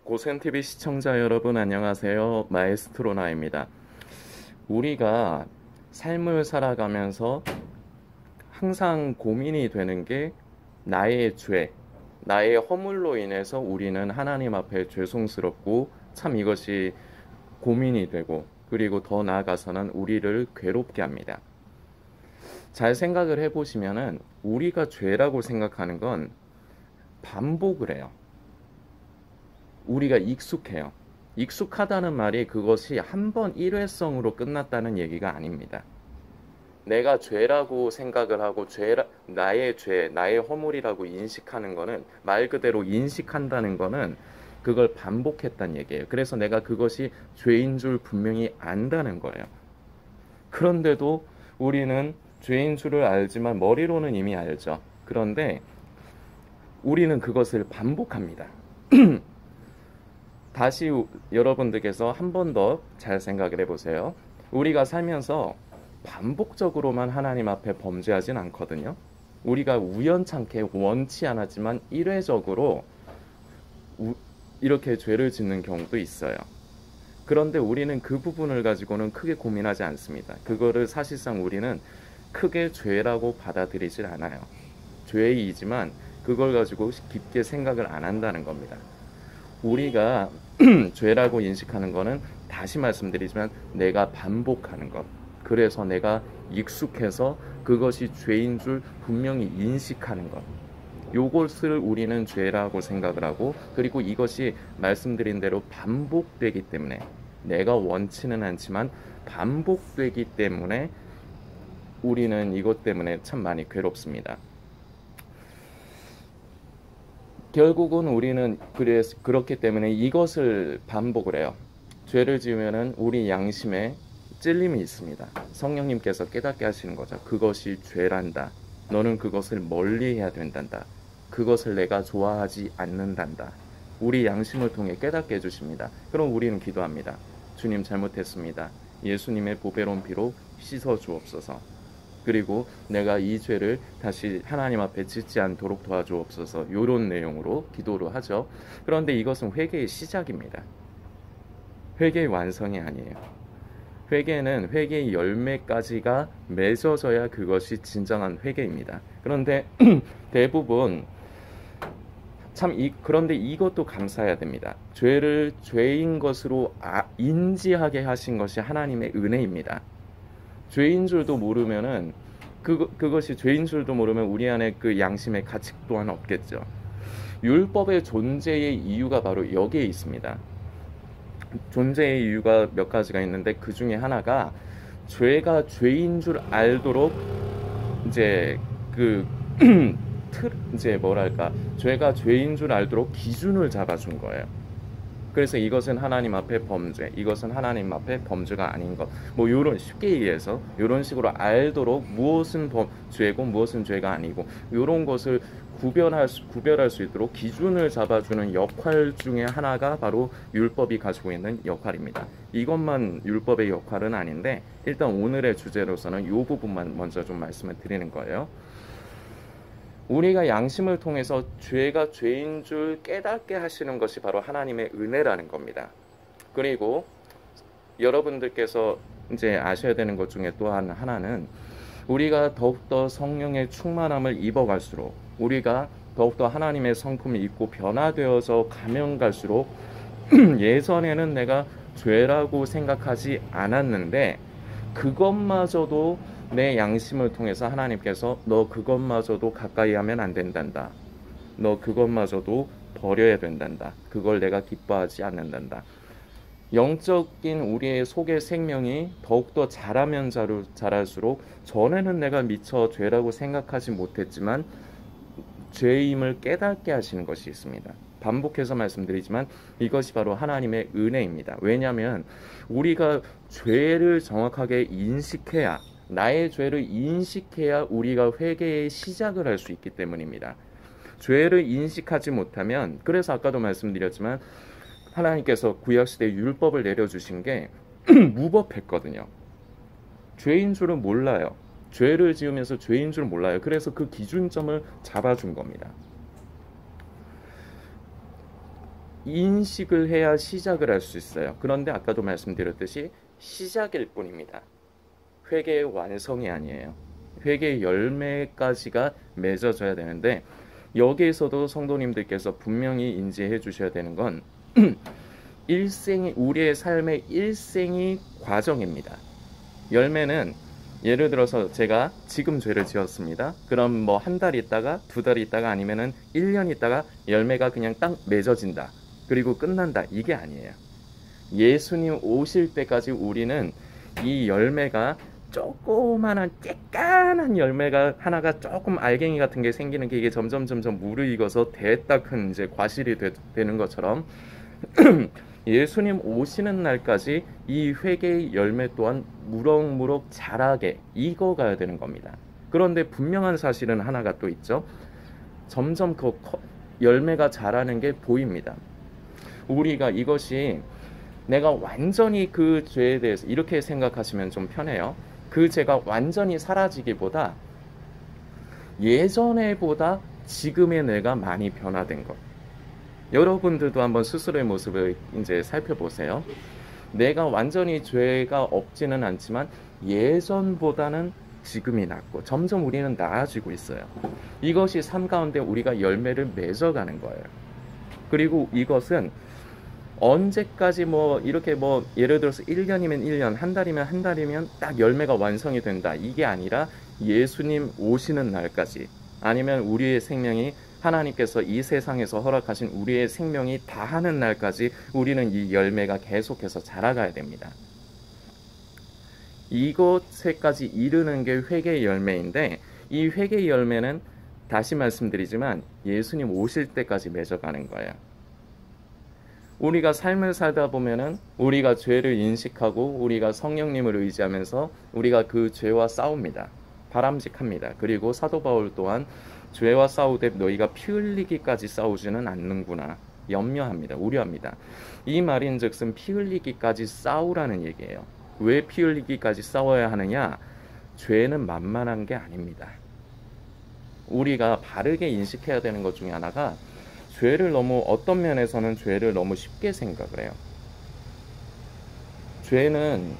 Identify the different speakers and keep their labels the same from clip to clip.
Speaker 1: 고센TV 시청자 여러분 안녕하세요. 마에스트로나입니다. 우리가 삶을 살아가면서 항상 고민이 되는 게 나의 죄, 나의 허물로 인해서 우리는 하나님 앞에 죄송스럽고 참 이것이 고민이 되고 그리고 더 나아가서는 우리를 괴롭게 합니다. 잘 생각을 해보시면은 우리가 죄라고 생각하는 건 반복을 해요. 우리가 익숙해요. 익숙하다는 말이 그것이 한 번 일회성으로 끝났다는 얘기가 아닙니다. 내가 죄라고 생각을 하고 나의 죄, 나의 허물이라고 인식하는 거는 말 그대로 인식한다는 거는 그걸 반복했다는 얘기예요. 그래서 내가 그것이 죄인 줄 분명히 안다는 거예요. 그런데도 우리는 죄인 줄을 알지만 머리로는 이미 알죠. 그런데 우리는 그것을 반복합니다. 다시 여러분들께서 한 번 더 잘 생각을 해보세요. 우리가 살면서 반복적으로만 하나님 앞에 범죄하진 않거든요. 우리가 우연찮게 원치 않았지만 일회적으로 이렇게 죄를 짓는 경우도 있어요. 그런데 우리는 그 부분을 가지고는 크게 고민하지 않습니다. 그거를 사실상 우리는 크게 죄라고 받아들이질 않아요. 죄이지만 그걸 가지고 깊게 생각을 안 한다는 겁니다. 우리가 죄라고 인식하는 것은 다시 말씀드리지만 내가 반복하는 것, 그래서 내가 익숙해서 그것이 죄인 줄 분명히 인식하는 것, 요것을 우리는 죄라고 생각을 하고, 그리고 이것이 말씀드린 대로 반복되기 때문에, 내가 원치는 않지만 반복되기 때문에 우리는 이것 때문에 참 많이 괴롭습니다. 결국은 우리는 그렇기 때문에 이것을 반복을 해요. 죄를 지으면은 우리 양심에 찔림이 있습니다. 성령님께서 깨닫게 하시는 거죠. 그것이 죄란다. 너는 그것을 멀리해야 된단다. 그것을 내가 좋아하지 않는단다. 우리 양심을 통해 깨닫게 해주십니다. 그럼 우리는 기도합니다. 주님, 잘못했습니다. 예수님의 보배로운 피로 씻어 주옵소서. 그리고 내가 이 죄를 다시 하나님 앞에 짓지 않도록 도와주옵소서. 이런 내용으로 기도를 하죠. 그런데 이것은 회개의 시작입니다. 회개의 완성이 아니에요. 회개는 회개의 열매까지가 맺어져야 그것이 진정한 회개입니다. 그런데 대부분 그런데 이것도 감사해야 됩니다. 죄를 죄인 것으로 인지하게 하신 것이 하나님의 은혜입니다. 죄인 줄도 모르면은 그것이 죄인 줄도 모르면 우리 안에 그 양심의 가책 또한 없겠죠. 율법의 존재의 이유가 바로 여기에 있습니다. 존재의 이유가 몇 가지가 있는데 그 중에 하나가 죄가 죄인 줄 알도록 이제 죄가 죄인 줄 알도록 기준을 잡아준 거예요. 그래서 이것은 하나님 앞에 범죄, 이것은 하나님 앞에 범죄가 아닌 것, 요런 쉽게 얘기해서 이런 식으로 알도록 무엇은 죄고 무엇은 죄가 아니고 이런 것을 구별할 수 있도록 기준을 잡아주는 역할 중에 하나가 바로 율법이 가지고 있는 역할입니다. 이것만 율법의 역할은 아닌데 일단 오늘의 주제로서는 이 부분만 먼저 좀 말씀을 드리는 거예요. 우리가 양심을 통해서 죄가 죄인 줄 깨닫게 하시는 것이 바로 하나님의 은혜라는 겁니다. 그리고 여러분들께서 이제 아셔야 되는 것 중에 또 하나는 우리가 더욱더 성령의 충만함을 입어갈수록, 우리가 더욱더 하나님의 성품을 입고 변화되어서 가면 갈수록 예전에는 내가 죄라고 생각하지 않았는데 그것마저도 내 양심을 통해서 하나님께서 너 그것마저도 가까이 하면 안 된단다. 너 그것마저도 버려야 된단다. 그걸 내가 기뻐하지 않는단다. 영적인 우리의 속의 생명이 더욱더 자라면 자랄수록 전에는 내가 미처 죄라고 생각하지 못했지만 죄임을 깨닫게 하시는 것이 있습니다. 반복해서 말씀드리지만 이것이 바로 하나님의 은혜입니다. 왜냐하면 우리가 죄를 정확하게 인식해야, 나의 죄를 인식해야 우리가 회개의 시작을 할 수 있기 때문입니다. 죄를 인식하지 못하면, 그래서 아까도 말씀드렸지만 하나님께서 구약시대 율법을 내려주신 게 무법했거든요. 죄인 줄은 몰라요. 죄를 지으면서 죄인 줄 몰라요. 그래서 그 기준점을 잡아준 겁니다. 인식을 해야 시작을 할 수 있어요. 그런데 아까도 말씀드렸듯이 시작일 뿐입니다. 회개의 완성이 아니에요. 회개의 열매까지가 맺어져야 되는데, 여기에서도 성도님들께서 분명히 인지해 주셔야 되는 건 일생이, 우리의 삶의 일생이 과정입니다. 열매는 예를 들어서 제가 지금 죄를 지었습니다. 그럼 뭐 한 달 있다가, 두 달 있다가, 아니면은 1년 있다가 열매가 그냥 딱 맺어진다, 그리고 끝난다, 이게 아니에요. 예수님 오실 때까지 우리는 이 열매가, 조그만한 쬐깐한 열매가 하나가 조금 알갱이 같은 게 생기는 게, 이게 점점 무르익어서 대따 큰 이제 과실이 되는 것처럼 예수님 오시는 날까지 이 회개의 열매 또한 무럭무럭 자라게 익어가야 되는 겁니다. 그런데 분명한 사실은 하나가 또 있죠. 점점 그 열매가 자라는 게 보입니다. 우리가 이것이, 내가 완전히 그 죄에 대해서 이렇게 생각하시면 좀 편해요. 그 죄가 완전히 사라지기보다 예전에보다 지금의 내가 많이 변화된 것. 여러분들도 한번 스스로의 모습을 이제 살펴보세요. 내가 완전히 죄가 없지는 않지만 예전보다는 지금이 낫고 점점 우리는 나아지고 있어요. 이것이 삶 가운데 우리가 열매를 맺어가는 거예요. 그리고 이것은 언제까지 뭐 이렇게 뭐 예를 들어서 1년이면 1년, 한 달이면 한 달이면 딱 열매가 완성이 된다, 이게 아니라 예수님 오시는 날까지, 아니면 우리의 생명이, 하나님께서 이 세상에서 허락하신 우리의 생명이 다하는 날까지 우리는 이 열매가 계속해서 자라가야 됩니다. 이것에까지 이르는 게 회개의 열매인데, 이 회개의 열매는 다시 말씀드리지만 예수님 오실 때까지 맺어가는 거예요. 우리가 삶을 살다 보면은 우리가 죄를 인식하고 우리가 성령님을 의지하면서 우리가 그 죄와 싸웁니다. 바람직합니다. 그리고 사도 바울 또한 죄와 싸우되 너희가 피 흘리기까지 싸우지는 않는구나, 염려합니다. 우려합니다. 이 말인즉슨 피 흘리기까지 싸우라는 얘기예요. 왜 피 흘리기까지 싸워야 하느냐? 죄는 만만한 게 아닙니다. 우리가 바르게 인식해야 되는 것 중에 하나가, 죄를 너무, 어떤 면에서는 죄를 너무 쉽게 생각을 해요. 죄는,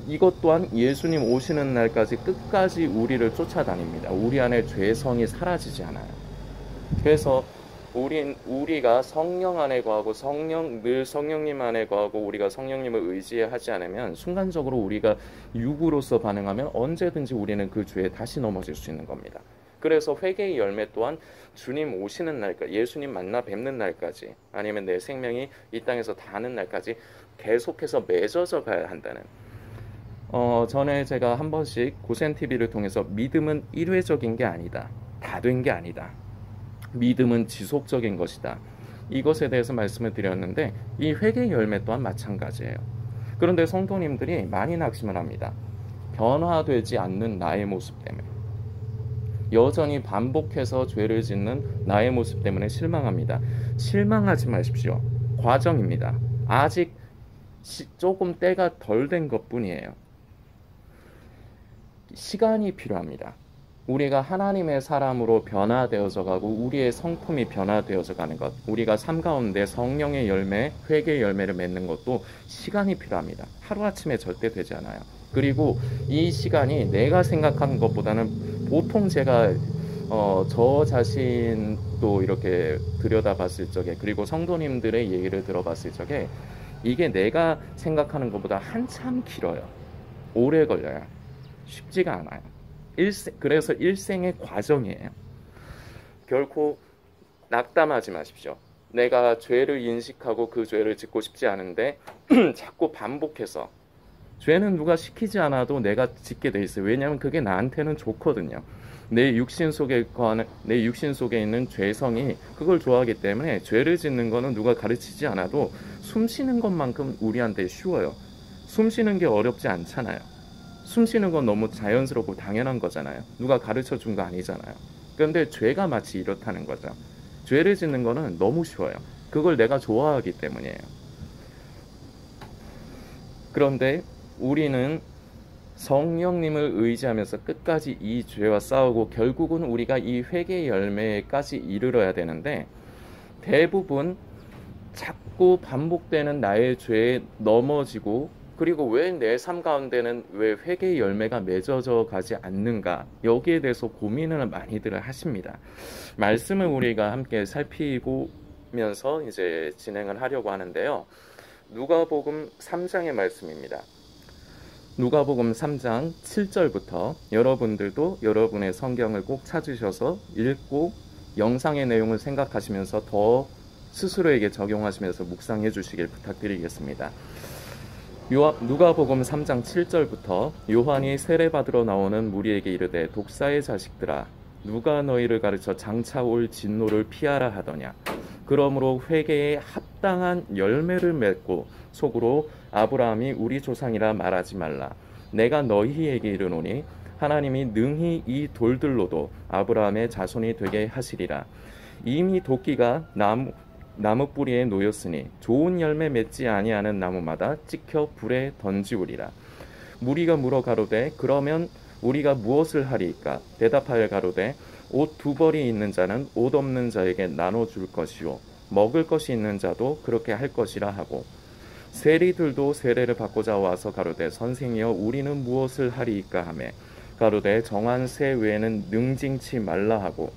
Speaker 1: 이것 또한 예수님 오시는 날까지 끝까지 우리를 쫓아다닙니다. 우리 안에 죄성이 사라지지 않아요. 그래서 우리가 성령 안에 거하고 늘 성령님 안에 거하고 우리가 성령님을 의지하지 않으면 순간적으로 우리가 육으로서 반응하면 언제든지 우리는 그 죄에 다시 넘어질 수 있는 겁니다. 그래서 회개의 열매 또한 주님 오시는 날까지, 예수님 만나 뵙는 날까지, 아니면 내 생명이 이 땅에서 다하는 날까지 계속해서 맺어져 가야 한다는, 전에 제가 한 번씩 고센TV를 통해서 믿음은 일회적인 게 아니다, 다 된 게 아니다, 믿음은 지속적인 것이다, 이것에 대해서 말씀을 드렸는데, 이 회개의 열매 또한 마찬가지예요. 그런데 성도님들이 많이 낙심을 합니다. 변화되지 않는 나의 모습 때문에, 여전히 반복해서 죄를 짓는 나의 모습 때문에 실망합니다. 실망하지 마십시오. 과정입니다. 아직 조금 때가 덜 된 것뿐이에요. 시간이 필요합니다. 우리가 하나님의 사람으로 변화되어져 가고 우리의 성품이 변화되어져 가는 것, 우리가 삶 가운데 성령의 열매, 회개의 열매를 맺는 것도 시간이 필요합니다. 하루아침에 절대 되지 않아요. 그리고 이 시간이 내가 생각한 것보다는, 보통 제가 저 자신도 이렇게 들여다봤을 적에, 그리고 성도님들의 얘기를 들어봤을 적에, 이게 내가 생각하는 것보다 한참 길어요. 오래 걸려요. 쉽지가 않아요. 그래서 일생의 과정이에요. 결코 낙담하지 마십시오. 내가 죄를 인식하고 그 죄를 짓고 싶지 않은데 자꾸 반복해서, 죄는 누가 시키지 않아도 내가 짓게 돼 있어요. 왜냐하면 그게 나한테는 좋거든요. 내 육신 속에 있는 죄성이 그걸 좋아하기 때문에, 죄를 짓는 거는 누가 가르치지 않아도 숨 쉬는 것만큼 우리한테 쉬워요. 숨 쉬는 게 어렵지 않잖아요. 숨 쉬는 건 너무 자연스럽고 당연한 거잖아요. 누가 가르쳐 준 거 아니잖아요. 그런데 죄가 마치 이렇다는 거죠. 죄를 짓는 거는 너무 쉬워요. 그걸 내가 좋아하기 때문이에요. 그런데 우리는 성령님을 의지하면서 끝까지 이 죄와 싸우고 결국은 우리가 이 회개의 열매까지 이르러야 되는데, 대부분 자꾸 반복되는 나의 죄에 넘어지고, 그리고 왜 내 삶 가운데는 왜 회개의 열매가 맺어져 가지 않는가, 여기에 대해서 고민을 많이들 하십니다. 말씀을 우리가 함께 살피면서 이제 진행을 하려고 하는데요. 누가복음 3장의 말씀입니다. 누가복음 3장 7절부터 여러분들도 여러분의 성경을 꼭 찾으셔서 읽고 영상의 내용을 생각하시면서 더 스스로에게 적용하시면서 묵상해 주시길 부탁드리겠습니다. 누가복음 3장 7절부터 요한이 세례받으러 나오는 무리에게 이르되 독사의 자식들아, 누가 너희를 가르쳐 장차 올 진노를 피하라 하더냐. 그러므로 회개에 합당한 열매를 맺고 속으로 아브라함이 우리 조상이라 말하지 말라. 내가 너희에게 이르노니 하나님이 능히 이 돌들로도 아브라함의 자손이 되게 하시리라. 이미 도끼가 나무 뿌리에 놓였으니 좋은 열매 맺지 아니하는 나무마다 찍혀 불에 던지우리라. 무리가 물어 가로되 그러면 우리가 무엇을 하리이까? 대답하여 가로되 옷 두 벌이 있는 자는 옷 없는 자에게 나눠줄 것이요 먹을 것이 있는 자도 그렇게 할 것이라 하고, 세리들도 세례를 받고자 와서 가로되 선생이여 우리는 무엇을 하리이까 하매 가로되 정한 새 외에는 능징치 말라 하고,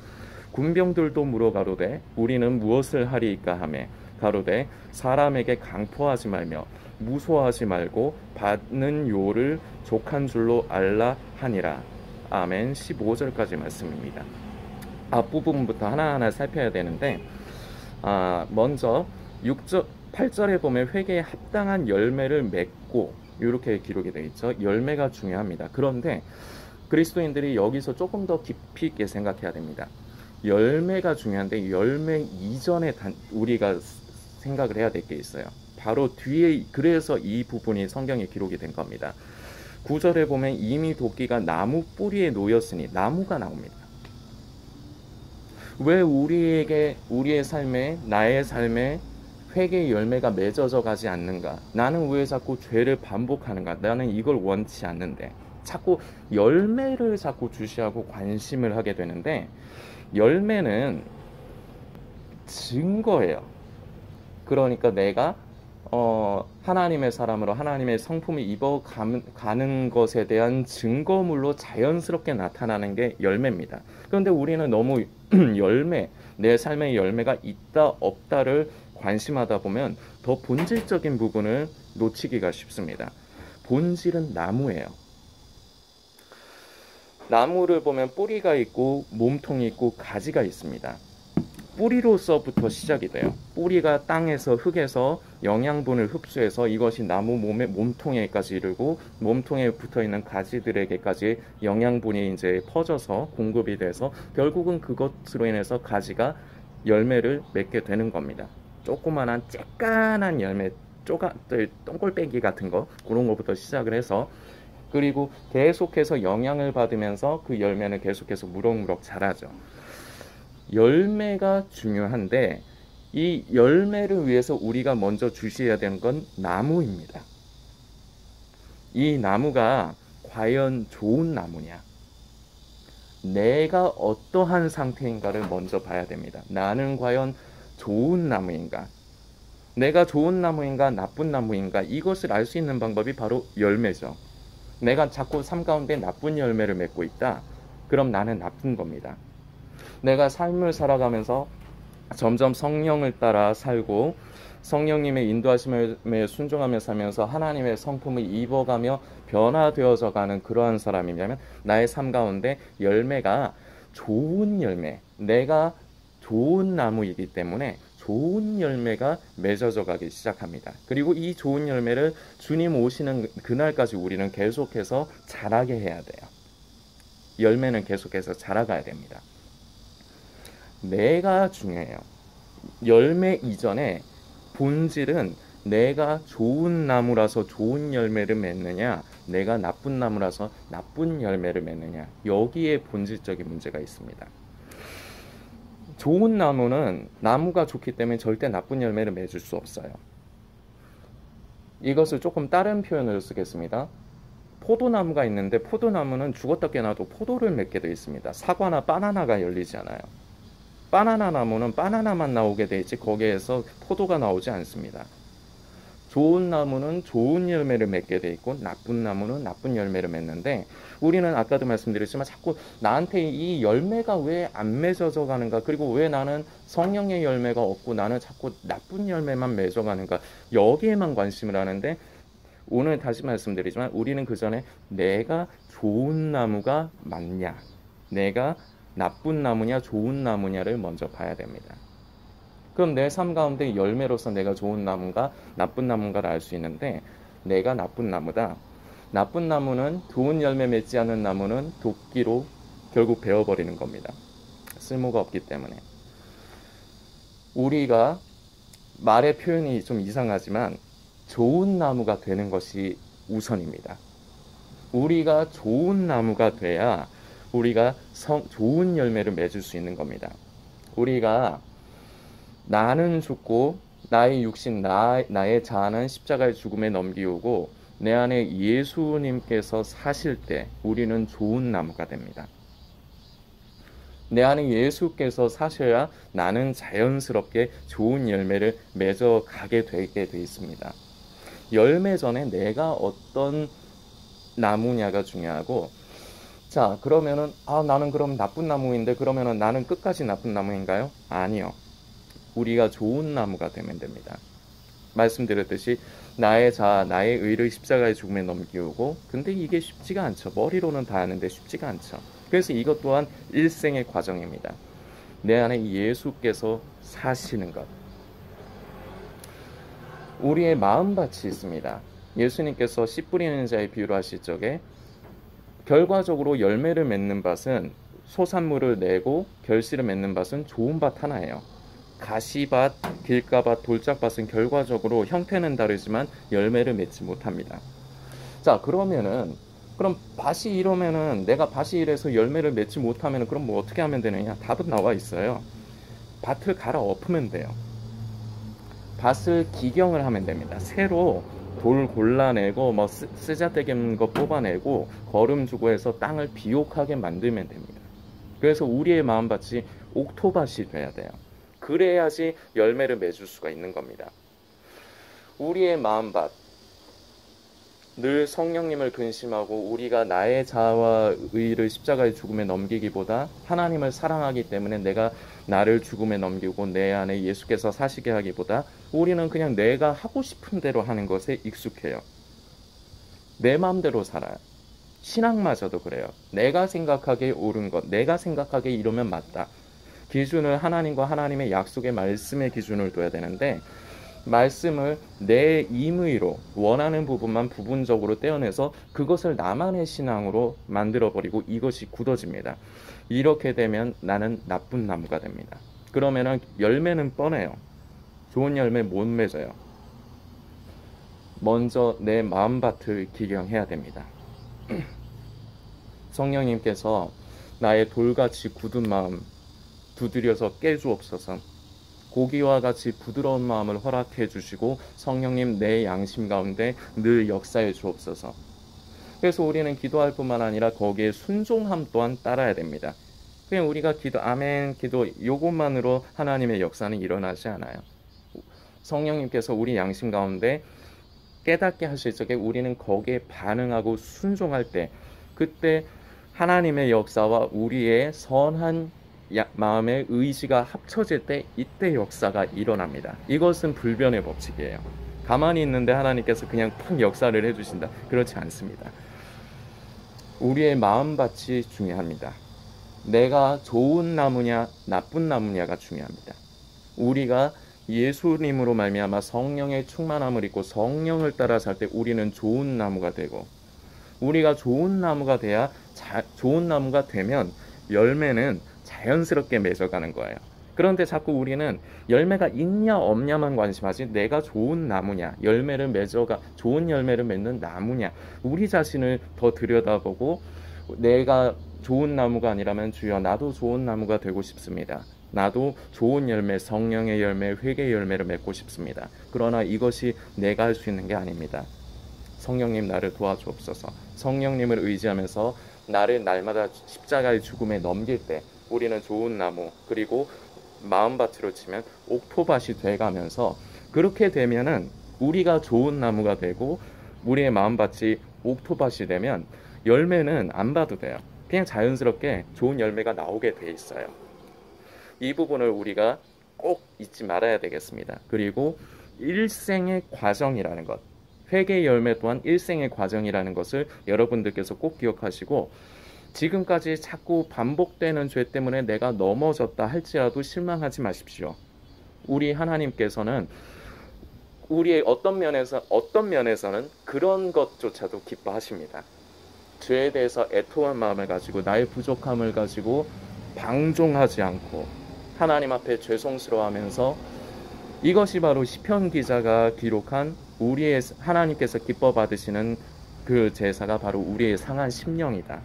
Speaker 1: 군병들도 물어 가로되 우리는 무엇을 하리이까 하매 가로되 사람에게 강포하지 말며 무소하지 말고 받는 요를 족한 줄로 알라 하니라. 아멘. 15절까지 말씀입니다. 앞부분부터 하나하나 살펴야 되는데, 먼저 8절에 보면 회개에 합당한 열매를 맺고 이렇게 기록이 되어 있죠. 열매가 중요합니다. 그런데 그리스도인들이 여기서 조금 더 깊이 있게 생각해야 됩니다. 열매가 중요한데 열매 이전에 우리가 생각을 해야 될 게 있어요. 바로 뒤에, 그래서 이 부분이 성경에 기록이 된 겁니다. 9절에 보면 이미 도끼가 나무 뿌리에 놓였으니 나무가 나옵니다. 왜 우리의 삶에, 나의 삶에 회개의 열매가 맺어져 가지 않는가? 나는 왜 자꾸 죄를 반복하는가? 나는 이걸 원치 않는데 자꾸 열매를 자꾸 주시하고 관심을 하게 되는데, 열매는 증거예요. 그러니까 내가 하나님의 사람으로 하나님의 성품을 입어가는 것에 대한 증거물로 자연스럽게 나타나는 게 열매입니다. 그런데 우리는 너무 내 삶의 열매가 있다 없다를 관심하다 보면 더 본질적인 부분을 놓치기가 쉽습니다. 본질은 나무예요. 나무를 보면 뿌리가 있고 몸통이 있고 가지가 있습니다. 뿌리로서부터 시작이 돼요. 뿌리가 땅에서, 흙에서 영양분을 흡수해서 이것이 나무 몸통에까지 이르고, 몸통에 붙어있는 가지들에게까지 영양분이 이제 퍼져서 공급이 돼서 결국은 그것으로 인해서 가지가 열매를 맺게 되는 겁니다. 조그만한 쬐깐한 열매, 똥골빼기 같은 거, 그런 것부터 시작을 해서, 그리고 계속해서 영향을 받으면서 그 열매는 계속해서 무럭무럭 자라죠. 열매가 중요한데 이 열매를 위해서 우리가 먼저 주시해야 되는 건 나무입니다. 이 나무가 과연 좋은 나무냐? 내가 어떠한 상태인가를 먼저 봐야 됩니다. 나는 과연 좋은 나무인가? 내가 좋은 나무인가 나쁜 나무인가? 이것을 알 수 있는 방법이 바로 열매죠. 내가 자꾸 삶 가운데 나쁜 열매를 맺고 있다. 그럼 나는 나쁜 겁니다. 내가 삶을 살아가면서 점점 성령을 따라 살고 성령님의 인도하심에 순종하며 살면서 하나님의 성품을 입어가며 변화되어져 가는 그러한 사람이냐면, 나의 삶 가운데 열매가 좋은 열매, 내가 좋은 나무이기 때문에 좋은 열매가 맺어져 가기 시작합니다. 그리고 이 좋은 열매를 주님 오시는 그날까지 우리는 계속해서 자라게 해야 돼요. 열매는 계속해서 자라가야 됩니다. 내가 중요해요. 열매 이전에 본질은 내가 좋은 나무라서 좋은 열매를 맺느냐, 내가 나쁜 나무라서 나쁜 열매를 맺느냐, 여기에 본질적인 문제가 있습니다. 좋은 나무는 나무가 좋기 때문에 절대 나쁜 열매를 맺을 수 없어요. 이것을 조금 다른 표현으로 쓰겠습니다. 포도나무가 있는데 포도나무는 죽었다 깨나도 포도를 맺게 되어 있습니다. 사과나 바나나가 열리지 않아요. 바나나 나무는 바나나만 나오게 돼 있지 거기에서 포도가 나오지 않습니다. 좋은 나무는 좋은 열매를 맺게 돼 있고 나쁜 나무는 나쁜 열매를 맺는데 우리는 아까도 말씀드렸지만 자꾸 나한테 이 열매가 왜 안 맺어져 가는가, 그리고 왜 나는 성령의 열매가 없고 나는 자꾸 나쁜 열매만 맺어 가는가, 여기에만 관심을 하는데, 오늘 다시 말씀드리지만 우리는 그 전에 내가 좋은 나무가 맞냐, 내가 나쁜 나무냐 좋은 나무냐를 먼저 봐야 됩니다. 그럼 내 삶 가운데 열매로서 내가 좋은 나무인가 나쁜 나무인가를 알 수 있는데, 내가 나쁜 나무다. 나쁜 나무는 좋은 열매 맺지 않는 나무는 도끼로 결국 베어버리는 겁니다. 쓸모가 없기 때문에. 우리가 말의 표현이 좀 이상하지만 좋은 나무가 되는 것이 우선입니다. 우리가 좋은 나무가 돼야 우리가 좋은 열매를 맺을 수 있는 겁니다. 우리가 나는 죽고 나의 육신, 나의 자아는 십자가의 죽음에 넘기우고 내 안에 예수님께서 사실 때 우리는 좋은 나무가 됩니다. 내 안에 예수께서 사셔야 나는 자연스럽게 좋은 열매를 맺어가게 되게 돼 있습니다. 열매 전에 내가 어떤 나무냐가 중요하고, 자, 그러면은 나는 그럼 나쁜 나무인데 그러면은 나는 끝까지 나쁜 나무인가요? 아니요. 우리가 좋은 나무가 되면 됩니다. 말씀드렸듯이 나의 자아, 나의 의를 십자가의 죽음에 넘기우고, 근데 이게 쉽지가 않죠. 머리로는 다 아는데 쉽지가 않죠. 그래서 이것 또한 일생의 과정입니다. 내 안에 예수께서 사시는 것. 우리의 마음밭이 있습니다. 예수님께서 씨 뿌리는 자의 비유로 하실 적에 결과적으로 열매를 맺는 밭은 소산물을 내고 결실을 맺는 밭은 좋은 밭 하나예요. 가시밭, 길가밭, 돌짝밭은 결과적으로 형태는 다르지만 열매를 맺지 못합니다. 자, 그럼 밭이 이러면은, 내가 밭이 이래서 열매를 맺지 못하면은 그럼 뭐 어떻게 하면 되느냐? 답은 나와 있어요. 밭을 갈아 엎으면 돼요. 밭을 기경을 하면 됩니다. 새로 돌 골라내고 뭐 쓰자대기는 거 뽑아내고 거름 주고 해서 땅을 비옥하게 만들면 됩니다. 그래서 우리의 마음밭이 옥토밭이 돼야 돼요. 그래야지 열매를 맺을 수가 있는 겁니다. 우리의 마음밭, 늘 성령님을 근심하고 우리가 나의 자아와 의를 십자가의 죽음에 넘기기보다 하나님을 사랑하기 때문에 내가 나를 죽음에 넘기고 내 안에 예수께서 사시게 하기보다 우리는 그냥 내가 하고 싶은 대로 하는 것에 익숙해요. 내 마음대로 살아요. 신앙마저도 그래요. 내가 생각하기에 옳은 것, 내가 생각하기에 이러면 맞다. 기준을 하나님과 하나님의 약속의 말씀의 기준을 둬야 되는데, 말씀을 내 임의로 원하는 부분만 부분적으로 떼어내서 그것을 나만의 신앙으로 만들어버리고 이것이 굳어집니다. 이렇게 되면 나는 나쁜 나무가 됩니다. 그러면은 열매는 뻔해요. 좋은 열매 못 맺어요. 먼저 내 마음밭을 기경해야 됩니다. 성령님께서 나의 돌같이 굳은 마음 두드려서 깨주옵소서. 고기와 같이 부드러운 마음을 허락해 주시고 성령님 내 양심 가운데 늘 역사해 주옵소서. 그래서 우리는 기도할 뿐만 아니라 거기에 순종함 또한 따라야 됩니다. 그냥 우리가 아멘 기도 요것만으로 하나님의 역사는 일어나지 않아요. 성령님께서 우리 양심 가운데 깨닫게 하실 적에 우리는 거기에 반응하고 순종할 때, 그때 하나님의 역사와 우리의 선한 마음의 의지가 합쳐질 때 이때 역사가 일어납니다. 이것은 불변의 법칙이에요. 가만히 있는데 하나님께서 그냥 팍 역사를 해주신다, 그렇지 않습니다. 우리의 마음밭이 중요합니다. 내가 좋은 나무냐 나쁜 나무냐가 중요합니다. 우리가 예수님으로 말미암아 성령의 충만함을 입고 성령을 따라 살 때 우리는 좋은 나무가 되고, 우리가 좋은 나무가 돼야 좋은 나무가 되면 열매는 자연스럽게 맺어가는 거예요. 그런데 자꾸 우리는 열매가 있냐 없냐만 관심하지, 내가 좋은 나무냐, 열매를 맺어가 좋은 열매를 맺는 나무냐, 우리 자신을 더 들여다보고 내가 좋은 나무가 아니라면 주여 나도 좋은 나무가 되고 싶습니다. 나도 좋은 열매, 성령의 열매, 회개의 열매를 맺고 싶습니다. 그러나 이것이 내가 할 수 있는 게 아닙니다. 성령님 나를 도와주옵소서. 성령님을 의지하면서 나를 날마다 십자가의 죽음에 넘길 때 우리는 좋은 나무, 그리고 마음밭으로 치면 옥토밭이 돼가면서, 그렇게 되면은 우리가 좋은 나무가 되고 우리의 마음밭이 옥토밭이 되면 열매는 안 봐도 돼요. 그냥 자연스럽게 좋은 열매가 나오게 돼 있어요. 이 부분을 우리가 꼭 잊지 말아야 되겠습니다. 그리고 일생의 과정이라는 것, 회개의 열매 또한 일생의 과정이라는 것을 여러분들께서 꼭 기억하시고, 지금까지 자꾸 반복되는 죄 때문에 내가 넘어졌다 할지라도 실망하지 마십시오. 우리 하나님께서는 우리의 어떤 면에서는 그런 것조차도 기뻐하십니다. 죄에 대해서 애통한 마음을 가지고 나의 부족함을 가지고 방종하지 않고 하나님 앞에 죄송스러워하면서, 이것이 바로 시편 기자가 기록한 우리의 하나님께서 기뻐 받으시는 그 제사가 바로 우리의 상한 심령이다.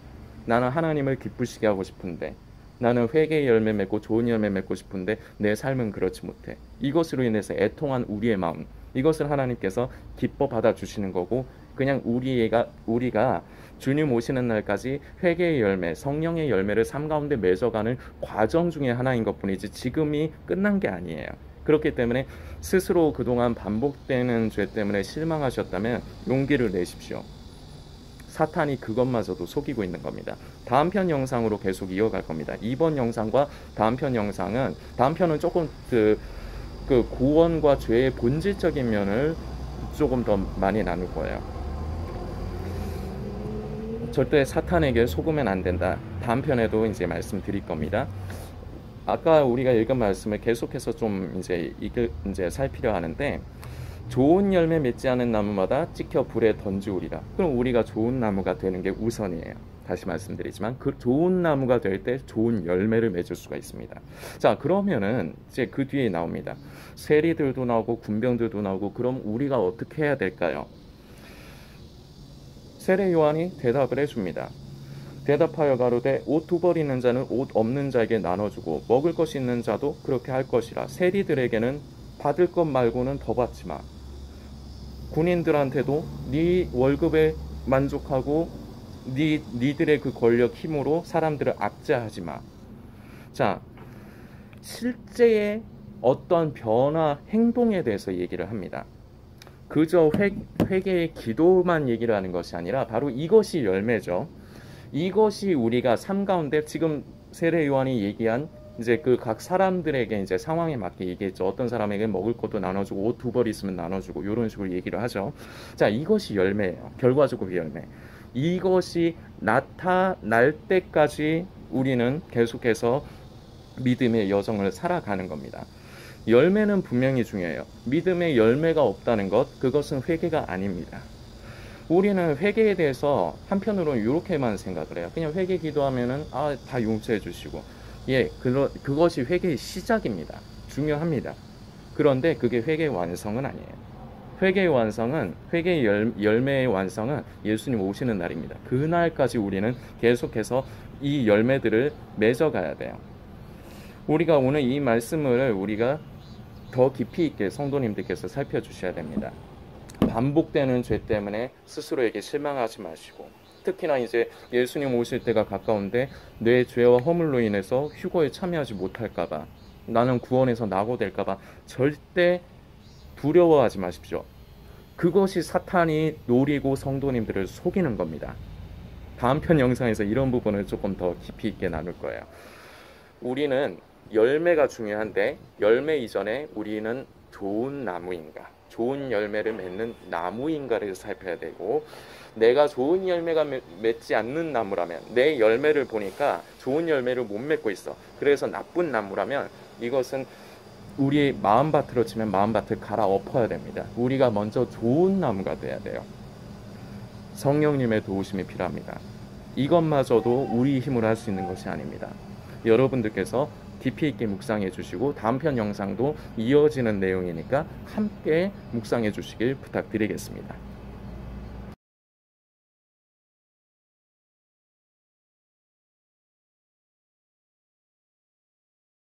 Speaker 1: 나는 하나님을 기쁘시게 하고 싶은데, 나는 회개의 열매 맺고 좋은 열매 맺고 싶은데 내 삶은 그렇지 못해. 이것으로 인해서 애통한 우리의 마음, 이것을 하나님께서 기뻐 받아주시는 거고, 그냥 우리가 주님 오시는 날까지 회개의 열매, 성령의 열매를 삶 가운데 맺어가는 과정 중에 하나인 것뿐이지 지금이 끝난 게 아니에요. 그렇기 때문에 스스로 그동안 반복되는 죄 때문에 실망하셨다면 용기를 내십시오. 사탄이 그것마저도 속이고 있는 겁니다. 다음 편 영상으로 계속 이어갈 겁니다. 이번 영상과 다음 편은 조금 그 구원과 죄의 본질적인 면을 조금 더 많이 나눌 거예요. 절대 사탄에게 속으면 안 된다. 다음 편에도 이제 말씀드릴 겁니다. 아까 우리가 읽은 말씀을 계속해서 좀 이제 살피려 하는데, 좋은 열매 맺지 않은 나무마다 찍혀 불에 던지우리라. 그럼 우리가 좋은 나무가 되는 게 우선이에요. 다시 말씀드리지만 그 좋은 나무가 될 때 좋은 열매를 맺을 수가 있습니다. 자, 그러면은 이제 그 뒤에 나옵니다. 세리들도 나오고 군병들도 나오고, 그럼 우리가 어떻게 해야 될까요? 세례 요한이 대답을 해줍니다. 대답하여 가로되 옷 두 벌 있는 자는 옷 없는 자에게 나눠주고 먹을 것이 있는 자도 그렇게 할 것이라. 세리들에게는 받을 것 말고는 더 받지 마. 군인들한테도 네 월급에 만족하고 니들의 그 권력 힘으로 사람들을 압제하지 마. 자, 실제의 어떤 변화, 행동에 대해서 얘기를 합니다. 그저 회개의 기도만 얘기를 하는 것이 아니라 바로 이것이 열매죠. 이것이 우리가 삶 가운데 지금 세례 요한이 얘기한 이제 그 각 사람들에게 이제 상황에 맞게 얘기했죠. 어떤 사람에게 먹을 것도 나눠주고 옷 두 벌 있으면 나눠주고 이런 식으로 얘기를 하죠. 자, 이것이 열매예요. 결과적으로 열매. 이것이 나타날 때까지 우리는 계속해서 믿음의 여정을 살아가는 겁니다. 열매는 분명히 중요해요. 믿음의 열매가 없다는 것, 그것은 회개가 아닙니다. 우리는 회개에 대해서 한편으로는 이렇게만 생각을 해요. 그냥 회개 기도하면은 다 용서해 주시고, 그것이 회개의 시작입니다. 중요합니다. 그런데 그게 회개의 완성은 아니에요. 회개의 열매의 완성은 예수님 오시는 날입니다. 그날까지 우리는 계속해서 이 열매들을 맺어가야 돼요. 우리가 오늘 이 말씀을 우리가 더 깊이 있게 성도님들께서 살펴주셔야 됩니다. 반복되는 죄 때문에 스스로에게 실망하지 마시고, 특히나 이제 예수님 오실 때가 가까운데 내 죄와 허물로 인해서 휴거에 참여하지 못할까봐, 나는 구원에서 낙오될까봐 절대 두려워하지 마십시오. 그것이 사탄이 노리고 성도님들을 속이는 겁니다. 다음 편 영상에서 이런 부분을 조금 더 깊이 있게 나눌 거예요. 우리는 열매가 중요한데, 열매 이전에 우리는 좋은 나무인가, 좋은 열매를 맺는 나무인가를 살펴야 되고, 내가 좋은 열매가 맺지 않는 나무라면, 내 열매를 보니까 좋은 열매를 못 맺고 있어, 그래서 나쁜 나무라면 이것은 우리 마음밭으로 치면 마음밭을 갈아엎어야 됩니다. 우리가 먼저 좋은 나무가 돼야 돼요. 성령님의 도우심이 필요합니다. 이것마저도 우리 힘으로 할 수 있는 것이 아닙니다. 여러분들께서 깊이 있게 묵상해 주시고, 다음 편 영상도 이어지는 내용이니까 함께 묵상해 주시길 부탁드리겠습니다.